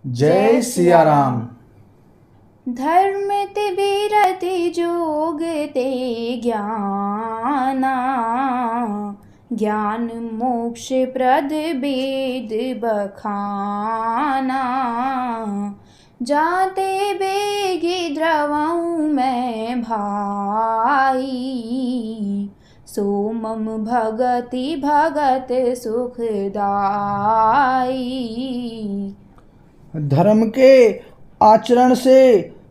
जय सिया राम। धर्म ते बिरति जोग ते ज्ञाना, ज्ञान मोक्ष प्रद वेद बखाना। जाते बेगी द्रवऊँ मैं भाई, सो मम भगति भगत सुखदाई। धर्म के आचरण से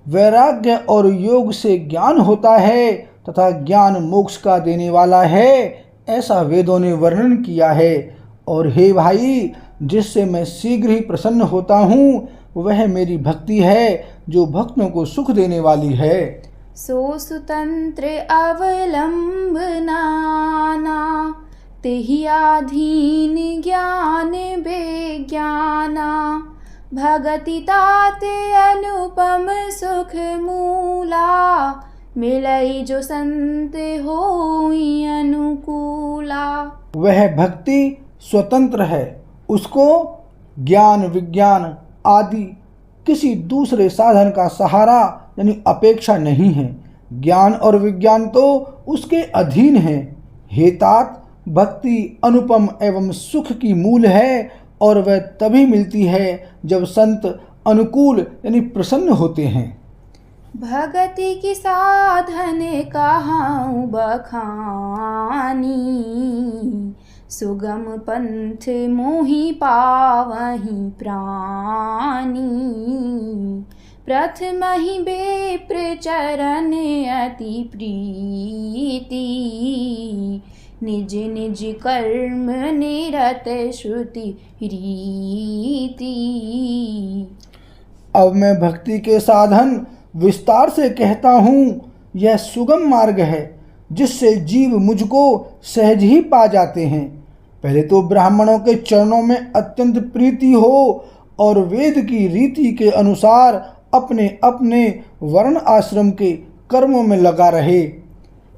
वैराग्य और योग से ज्ञान होता है तथा ज्ञान मोक्ष का देने वाला है, ऐसा वेदों ने वर्णन किया है। और हे भाई, जिससे मैं शीघ्र ही प्रसन्न होता हूँ वह मेरी भक्ति है जो भक्तों को सुख देने वाली है। सो सुतंत्र अवलंबना, तिहि आधीन ज्ञान विज्ञाना। भगति ताते अनुपम सुख मूला, मिलई जो संत होई अनुकूला। वह भक्ति स्वतंत्र है, उसको ज्ञान विज्ञान आदि किसी दूसरे साधन का सहारा यानी अपेक्षा नहीं है। ज्ञान और विज्ञान तो उसके अधीन है। हे तात, भक्ति अनुपम एवं सुख की मूल है और वह तभी मिलती है जब संत अनुकूल यानी प्रसन्न होते हैं। भगति की साधन कहाऊँ बखानी, सुगम पंथ मोहि पावहीं प्राणी। प्रथम ही बेप्र चरण अति प्रीति, निज निज कर्म निरत श्रुति रीति। अब मैं भक्ति के साधन विस्तार से कहता हूँ। यह सुगम मार्ग है जिससे जीव मुझको सहज ही पा जाते हैं। पहले तो ब्राह्मणों के चरणों में अत्यंत प्रीति हो और वेद की रीति के अनुसार अपने अपने वर्ण आश्रम के कर्मों में लगा रहे।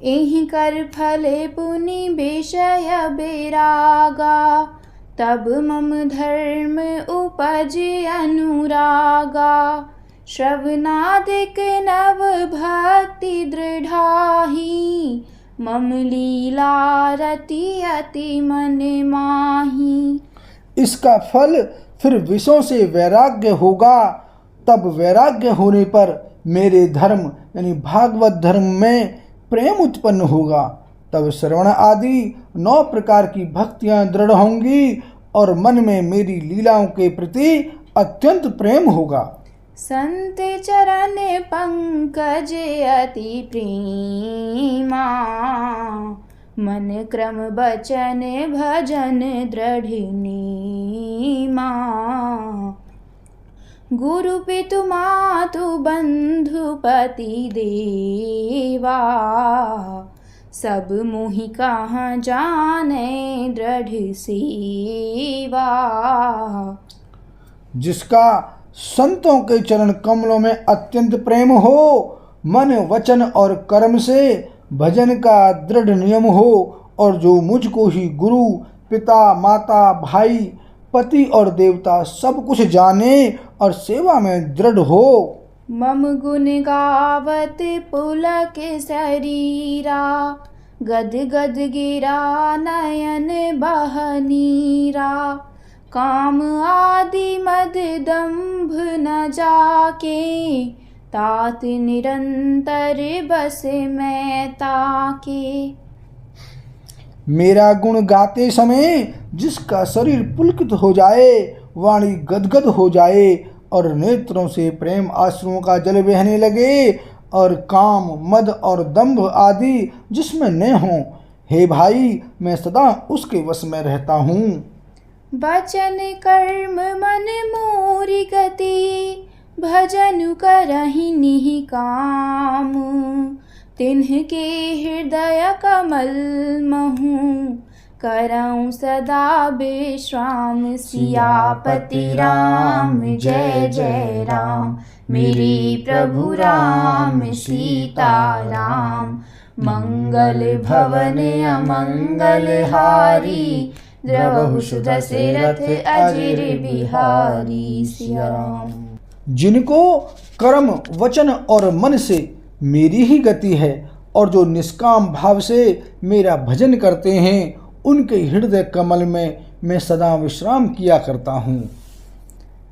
एहि कर फले पुनि विषय बैरागा, तब मम धर्म उपज अनुरागा। श्रवणादिक नव भक्ति दृढ़ाही, मम लीला रति अति मन माही। इसका फल फिर विषयों से वैराग्य होगा। तब वैराग्य होने पर मेरे धर्म यानी भागवत धर्म में प्रेम उत्पन्न होगा। तब श्रवण आदि 9 प्रकार की भक्तियां दृढ़ होंगी और मन में मेरी लीलाओं के प्रति अत्यंत प्रेम होगा। संत चरण पंकज अति प्रेमा, मन क्रम बचन भजन दृढ़ नीमा। गुरु पितु मातु बंधु पति देवा, सब मोहि कहाँ जाने दृढ़ सेवा। जिसका संतों के चरण कमलों में अत्यंत प्रेम हो, मन वचन और कर्म से भजन का दृढ़ नियम हो, और जो मुझको ही गुरु पिता माता भाई पति और देवता सब कुछ जाने और सेवा में दृढ़ हो। मम गुण गावत पुलक शरीरा, गद गद गिरा नयन बहनीरा। काम आदि मद दंभ न जाके, तात निरंतर बस मैं ताके। मेरा गुण गाते समय जिसका शरीर पुलकित हो जाए, वाणी गदगद हो जाए और नेत्रों से प्रेम आंसुओं का जल बहने लगे, और काम मद और दंभ आदि जिसमें न हो, हे भाई, मैं सदा उसके वश में रहता हूँ। वचन कर्म मन मोरी गति, भजन करहि निहि काम। तिन्हके हृदय कमल महु, करऊँ सदा विश्राम। सियापति राम जय जय राम, मेरे प्रभु राम सीता राम। मंगल भवन अमंगल हारी, द्रवहु सुत दशरथ अजिर बिहारी सिया राम। जिनको कर्म वचन और मन से मेरी ही गति है और जो निष्काम भाव से मेरा भजन करते हैं उनके हृदय कमल में मैं सदा विश्राम किया करता हूँ।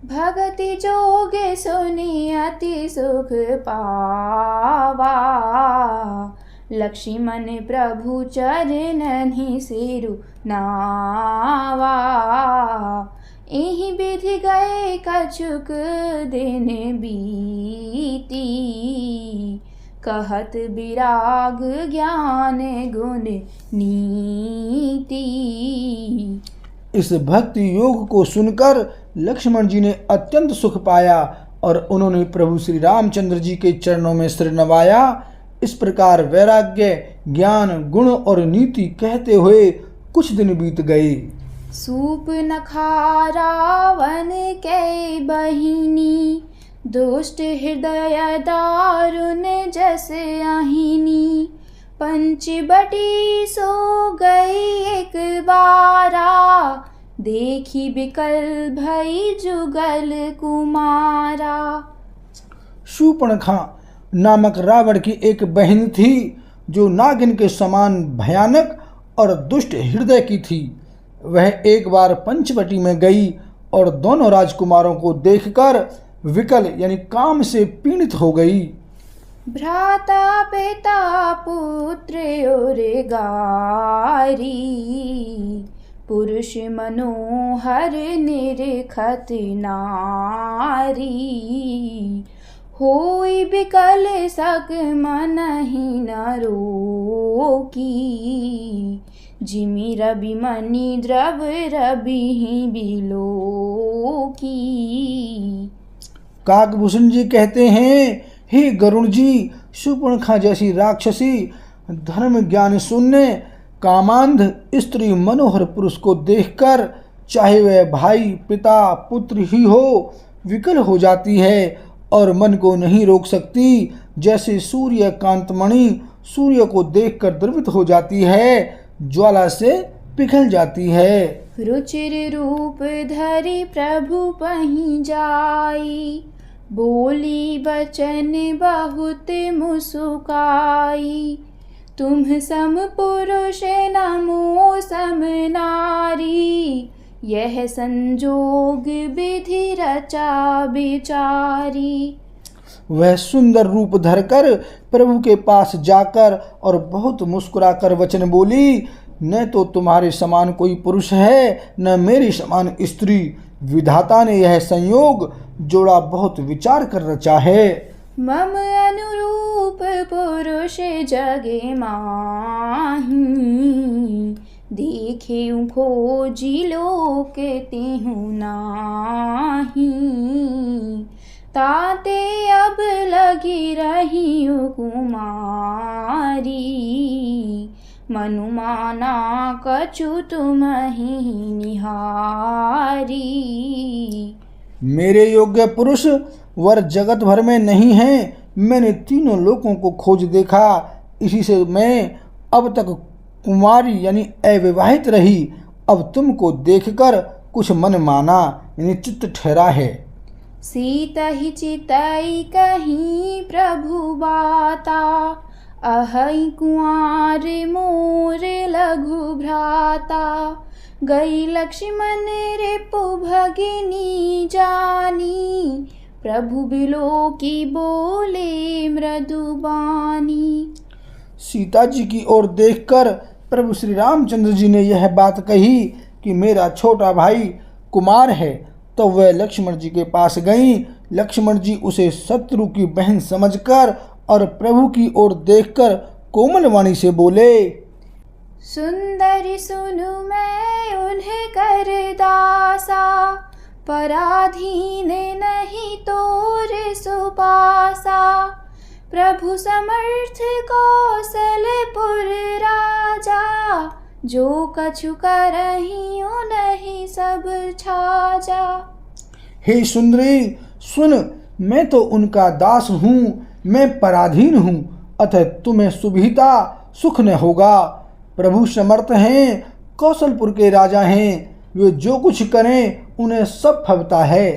भगति जोग सुनि अति सुख पावा, लक्ष्मण प्रभु चरणहि सिरु नावा। एहि विधि गए कछुक दिन बीती, कहत विराग ज्ञान गुण नीति। इस भक्ति योग को सुनकर लक्ष्मण जी ने अत्यंत सुख पाया और उन्होंने प्रभु श्री रामचंद्र जी के चरणों में सिर नवाया। इस प्रकार वैराग्य ज्ञान गुण और नीति कहते हुए कुछ दिन बीत गए। सूपनखा रावण कै बहिनी, दुष्ट हृदय दारुण जस अहिनी। पंचबटी सो गई एक बारा, देखी बिकल भई जुगल कुमारा। शूर्पणखा नामक रावण की एक बहन थी जो नागिन के समान भयानक और दुष्ट हृदय की थी। वह एक बार पंचवटी में गई और दोनों राजकुमारों को देखकर विकल यानी काम से पीड़ित हो गई। भ्राता पिता पुत्र और गारी, पुरुष मनोहर निरखत नारी। होई बिकल सक मनहि न रोकी, जिमि रवि मणि द्रव रवि बिलोकी। काकभूषण जी कहते हैं, हे गरुण जी, शूर्पणखा जैसी राक्षसी धर्म ज्ञान शून्य कामांध स्त्री मनोहर पुरुष को देखकर चाहे वह भाई पिता पुत्र ही हो विकल हो जाती है और मन को नहीं रोक सकती। जैसे सूर्य कांतमणि सूर्य को देखकर द्रवित हो जाती है, ज्वाला से पिघल जाती है। रुचिर रूप धरि प्रभु पहि जाई, बोली बचन बहुत मुसुकाई। तुम सम पुरुष नमो सम नारी, यह संजोग विधि रचा बिचारी। वह सुंदर रूप धरकर प्रभु के पास जाकर और बहुत मुस्कुराकर वचन बोली, न तो तुम्हारे समान कोई पुरुष है न मेरी समान स्त्री। विधाता ने यह संयोग जोड़ा बहुत विचार कर रचा है। मम अनुरूप पुरुष जगे माही, देखे खोजी लोक तेहु नाही। ताते अब लगी रही कुमारी, मनुमाना कछु तुम्हि निहारी। मेरे योग्य पुरुष वर जगत भर में नहीं हैं। मैंने तीनों लोकों को खोज देखा, इसी से मैं अब तक कुमारी यानी अविवाहित रही। अब तुमको देखकर कुछ मन माना यानी चित्त ठहरा है। सीता ही चिताई कहीं प्रभु बाता, अहै कुआर मोर लघु भ्राता। गई लक्ष्मण रिपु भगिनी जानी, प्रभु बिलो की बोले मृदुबानी। सीता जी की ओर देखकर प्रभु श्री रामचंद्र जी ने यह बात कही कि मेरा छोटा भाई कुमार है। तो वह लक्ष्मण जी के पास गई। लक्ष्मण जी उसे शत्रु की बहन समझकर और प्रभु की ओर देखकर कोमल वाणी से बोले, सुंदरी सुनु मैं उन्हें कर दासा, पराधीन नहीं तोर सुपासा। प्रभु समर्थ कौशलपुर राजा, जो कछु करहिं नहीं सब छाजा। हे सुंदरी सुन, मैं तो उनका दास हूँ, मैं पराधीन हूँ, अतः तुम्हें सुविधा सुख न होगा। प्रभु समर्थ हैं, कौशलपुर के राजा हैं, वे जो कुछ करें उन्हें सब फबता है।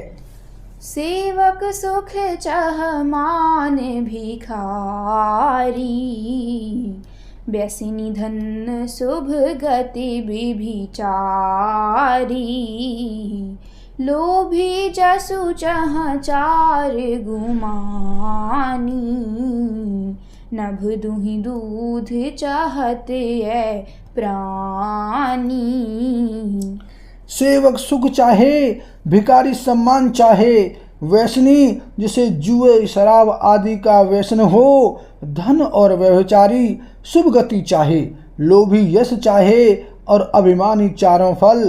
सेवक सुख चाह मान भिखारी, व्यसनी धन शुभ गति विभिचारी, लोभी जसु चाह चार गुमानी, नभ दुहि दूध चाहते है प्राणी। सेवक सुख चाहे, भिखारी सम्मान चाहे, व्यसनी जिसे जुए शराब आदि का व्यसन हो, धन और व्यभिचारी शुभ गति चाहे, लोभी यश चाहे और अभिमानी चारों फल,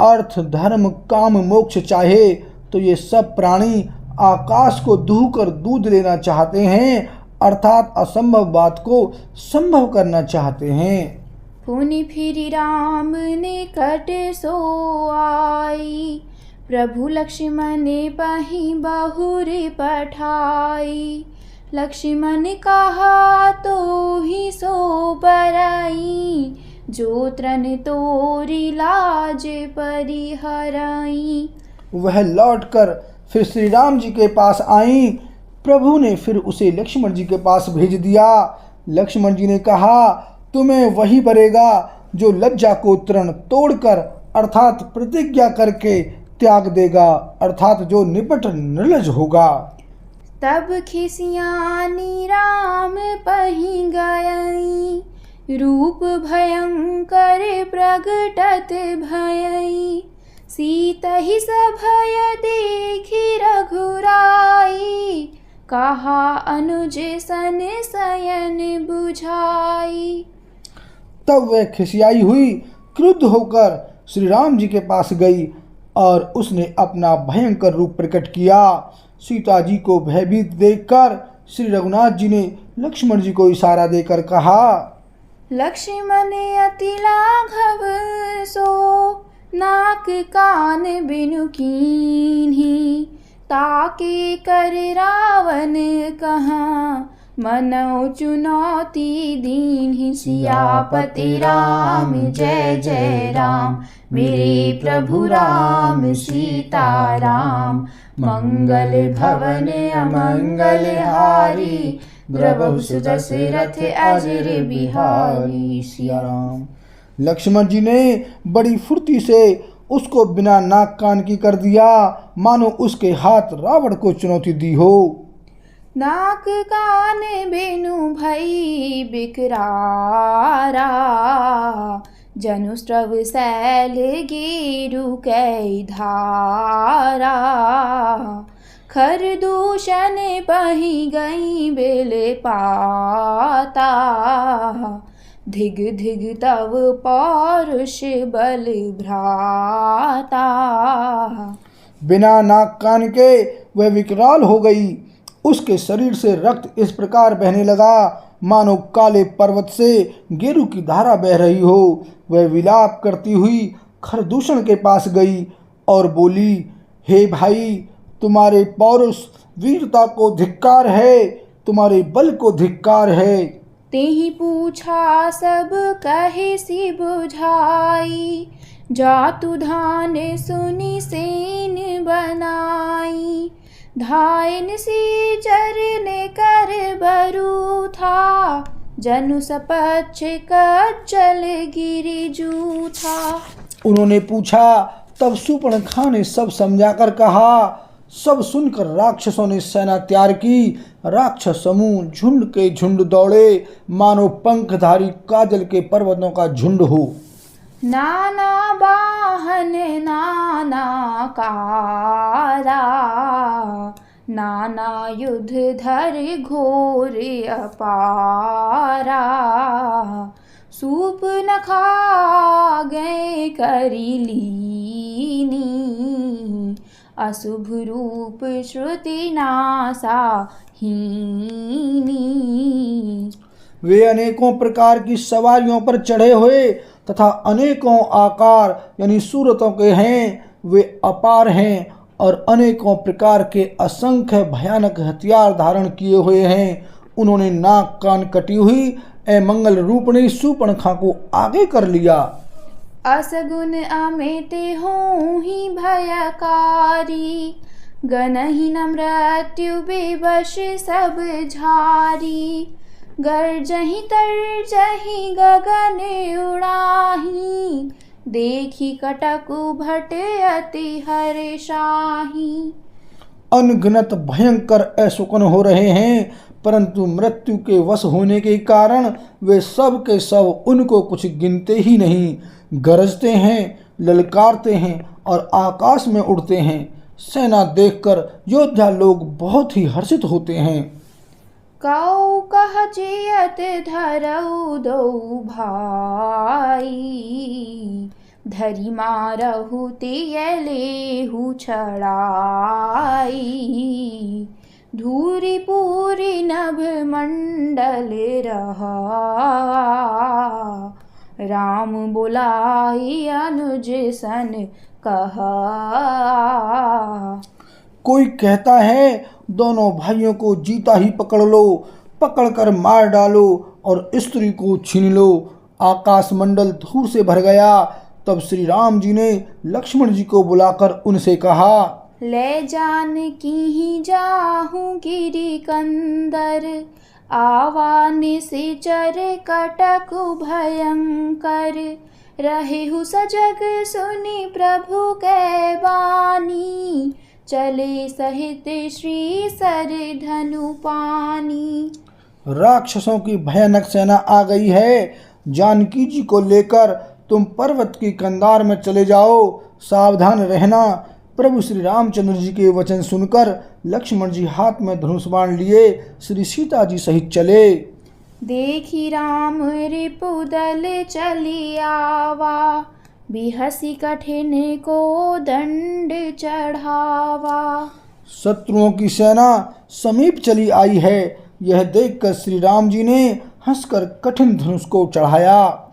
अर्थ धर्म काम मोक्ष चाहे, तो ये सब प्राणी आकाश को दूह कर दूध लेना चाहते हैं, अर्थात असंभव बात को संभव करना चाहते हैं। पुनि फिरि राम निकट सो आई, प्रभु लक्ष्मण पहि बहुर पठाई, लक्ष्मण कहा तो ही सो बराई, जो त्रन तोरी लाज परिहराई। वह लौटकर फिर श्री राम जी के पास आई। प्रभु ने फिर उसे लक्ष्मण जी के पास भेज दिया। लक्ष्मण जी ने कहा, तुम्हें वही बरेगा जो लज्जा को तृण तोड़कर अर्थात प्रतिज्ञा करके त्याग देगा, अर्थात जो निपट निर्लज होगा। तब खिसियानी राम पहि गई, रूप भयंकर प्रगटत भयई, सीतहि सभय देखी रघुराई, कहा अनुज सन शयन बुझाई। तब वह खिसियाई हुई क्रुद्ध होकर श्री राम जी के पास गई और उसने अपना भयंकर रूप प्रकट किया। सीता जी को भयभीत देखकर श्री रघुनाथ जी ने लक्ष्मण जी को इशारा देकर कहा, लक्ष्मण अति लाघव सो, नाक कान बिनु कीन्ही, ताके कर रावण कहाँ, मनौ चुनौती दीन्ही। सियापति राम जय जय राम, मेरे प्रभु राम सीता राम, मंगल भवन अमंगल हारी, द्रवहु दशरथ अजर बिहारी। सिया राम। लक्ष्मण जी ने बड़ी फुर्ती से उसको बिना नाक कान की कर दिया, मानो उसके हाथ रावण को चुनौती दी हो। नाक कान बिनु भई बिकरारा, जनुस्रव शैल गिरु कै धारा, खर दूषण पहि गई बेल पाता, धिग धिग तव पौरुष बल भ्राता। बिना नाक कान के वह विकराल हो गई। उसके शरीर से रक्त इस प्रकार बहने लगा मानो काले पर्वत से गेरू की धारा बह रही हो। वह विलाप करती हुई खरदूषण के पास गई और बोली, हे भाई, तुम्हारे पौरुष वीरता को धिक्कार है, तुम्हारे बल को धिक्कार है। तेहि पूछा सब कहे सी बुझाई, जातु धान सुनि सेन बनाई, धायन सी चरने कर बरू था, जनु सपक्ष कच्चल गिरि जू था। उन्होंने पूछा, तब सूर्पणखा ने सब समझाकर कहा। सब सुनकर राक्षसों ने सेना तैयार की। राक्षस समूह झुंड के झुंड दौड़े, मानो पंखधारी काजल के पर्वतों का झुंड हो। नाना वाहन नाना कारा, नाना युद्ध धर घोर अपारा, सूर्पनखा गए करी लीनी, अशुभ रूप श्रुति नासा हीनी। वे अनेकों प्रकार की सवारियों पर चढ़े हुए तथा अनेकों आकार यानी सूरतों के हैं। वे अपार हैं और अनेकों प्रकार के असंख्य भयानक हथियार धारण किए हुए हैं। उन्होंने नाक कान कटी हुई अमंगल रूपणी सूर्पणखा को आगे कर लिया। असगुन अमित हों ही भयकारी, गनहीन मृत्यु बेबश सब झारी। गर्जहि तर्जहि गगन उड़ाही, देखी कटकु भट अति हर्षाही। अनगिनत भयंकर अशकुन हो रहे हैं, परंतु मृत्यु के वश होने के कारण वे सब के सब उनको कुछ गिनते ही नहीं। गरजते हैं, ललकारते हैं और आकाश में उड़ते हैं। सेना देखकर योद्धा लोग बहुत ही हर्षित होते हैं। कौ कह जियत धरऊ दो भाई, धरि मारहु तिय लेहु छड़ाई। धूरी पूरी नभ मंडल रहा, राम बुलाई अनुज सन कहा। कोई कहता है दोनों भाइयों को जीता ही पकड़ लो, पकड़कर मार डालो और स्त्री को छीन लो। आकाश मंडल धूल से भर गया। तब श्री राम जी ने लक्ष्मण जी को बुलाकर उनसे कहा, ले जान की ही जाहूँ गिरी कंदर, आवा निशिचर कटकु भयंकर। रहेहु सजग सुनि प्रभु कै बानी, चले सहित श्री सर धनु पानी। राक्षसों की भयानक सेना आ गई है। जानकी जी को लेकर तुम पर्वत की कंधार में चले जाओ, सावधान रहना। प्रभु श्री रामचंद्र जी के वचन सुनकर लक्ष्मण जी हाथ में धनुष बाण लिए श्री सीता जी सहित चले। देखी राम रिपुदल चली आवा, बिहसी कठिन को दंड चढ़ावा। शत्रुओं की सेना समीप चली आई है। यह देखकर श्री राम जी ने हंसकर कठिन धनुष को चढ़ाया।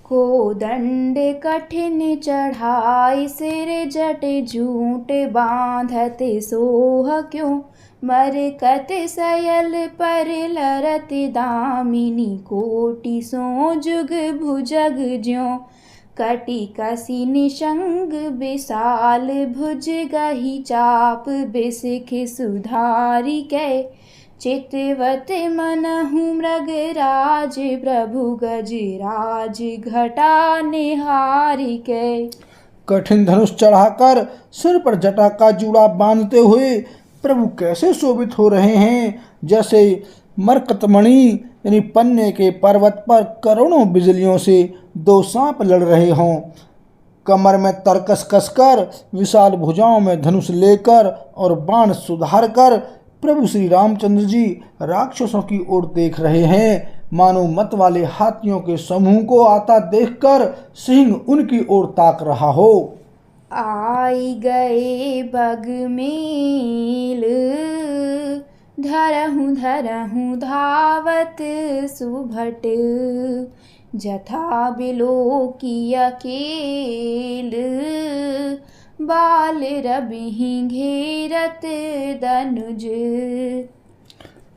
को दंड कठिन चढ़ाई, सिर जट झूठ बांधत सोह क्यों। मरकत सयल पर लरत दामिनी, कोटि सो जुग भुजग ज्यों। कटि कसी निशंग विशाल, भुज गही चाप बिसिख सुधारी कै। चितवत मनहु मृगराज, प्रभु गजराज घटा निहारी कै। कठिन धनुष चढ़ाकर सिर पर जटा का जूड़ा बांधते हुए प्रभु कैसे शोभित हो रहे हैं, जैसे मरकतमणि यानी पन्ने के पर्वत पर करोड़ों बिजलियों से दो सांप लड़ रहे हों। कमर में तरकस कसकर, विशाल भुजाओं में धनुष लेकर और बाण सुधार कर प्रभु श्री रामचंद्र जी राक्षसों की ओर देख रहे हैं। मानो मत वाले हाथियों के समूह को आता देखकर सिंह उनकी ओर ताक रहा हो। आई गए बगमेल, धरहूँ धावत सुभट। जथा बिलोकी अकेल, बाल रबिहि घेरत दनुज।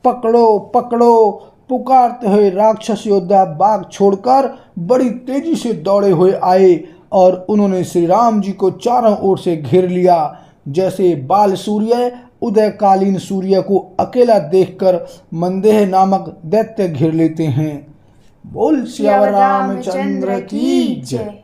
पकड़ो पकड़ो पुकारते हुए राक्षस योद्धा बाघ छोड़कर बड़ी तेजी से दौड़े हुए आए और उन्होंने श्री राम जी को चारों ओर से घेर लिया। जैसे बाल सूर्य उदयकालीन सूर्य को अकेला देखकर मंदेह नामक दैत्य घेर लेते हैं। बोल सियावर रामचंद्र की जय।